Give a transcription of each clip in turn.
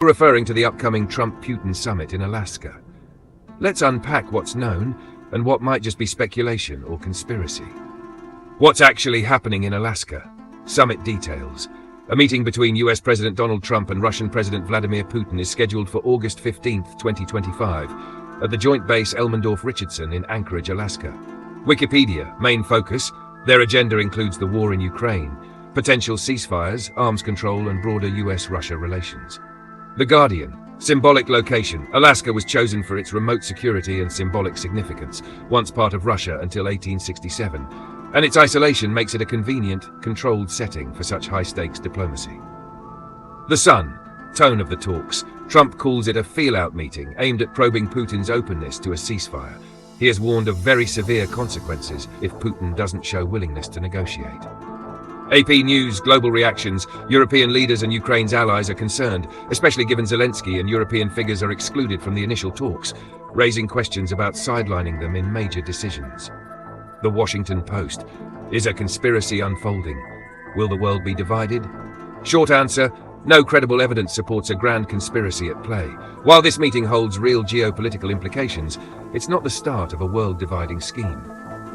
referring to the upcoming Trump-Putin summit in Alaska. Let's unpack what's known and what might just be speculation or conspiracy. What's actually happening in Alaska? Summit details. A meeting between US President Donald Trump and Russian President Vladimir Putin is scheduled for August 15, 2025, at the joint base Elmendorf-Richardson in Anchorage, Alaska. Wikipedia, main focus. Their agenda includes the war in Ukraine, potential ceasefires, arms control, and broader US-Russia relations. The Guardian, symbolic location. Alaska was chosen for its remote security and symbolic significance, once part of Russia until 1867, and its isolation makes it a convenient, controlled setting for such high-stakes diplomacy. The Sun, tone of the talks. Trump calls it a feel-out meeting aimed at probing Putin's openness to a ceasefire. He has warned of very severe consequences if Putin doesn't show willingness to negotiate. AP News, global reactions. European leaders and Ukraine's allies are concerned, especially given Zelensky and European figures are excluded from the initial talks, raising questions about sidelining them in major decisions. The Washington Post. Is a conspiracy unfolding? Will the world be divided? Short answer, no credible evidence supports a grand conspiracy at play. While this meeting holds real geopolitical implications, it's not the start of a world-dividing scheme.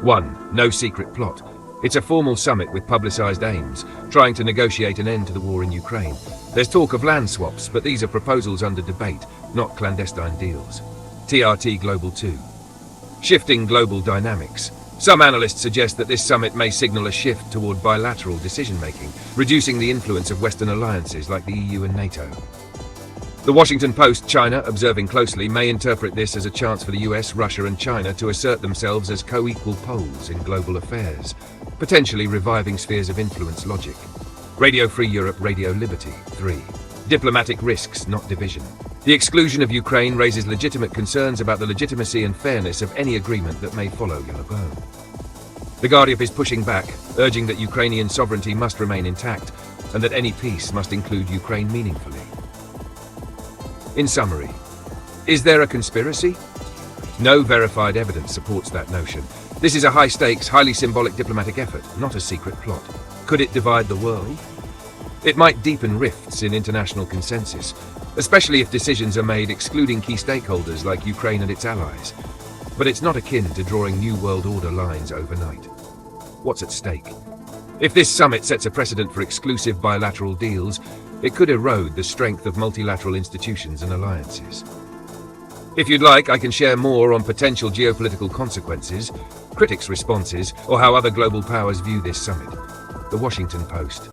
1. No secret plot. It's a formal summit with publicized aims, trying to negotiate an end to the war in Ukraine. There's talk of land swaps, but these are proposals under debate, not clandestine deals. TRT Global 2. Shifting global dynamics. Some analysts suggest that this summit may signal a shift toward bilateral decision-making, reducing the influence of Western alliances like the EU and NATO. The Washington Post, China, observing closely, may interpret this as a chance for the US, Russia and China to assert themselves as co-equal poles in global affairs, potentially reviving spheres of influence logic. Radio Free Europe, Radio Liberty. 3. Diplomatic risks, not division. The exclusion of Ukraine raises legitimate concerns about the legitimacy and fairness of any agreement that may follow Yellowbone. The Guardian is pushing back, urging that Ukrainian sovereignty must remain intact and that any peace must include Ukraine meaningfully. In summary, is there a conspiracy? No verified evidence supports that notion. This is a high-stakes, highly symbolic diplomatic effort, not a secret plot. Could it divide the world? It might deepen rifts in international consensus, especially if decisions are made excluding key stakeholders like Ukraine and its allies. But it's not akin to drawing new world order lines overnight. What's at stake? If this summit sets a precedent for exclusive bilateral deals, it could erode the strength of multilateral institutions and alliances. If you'd like, I can share more on potential geopolitical consequences, critics' responses, or how other global powers view this summit. The Washington Post.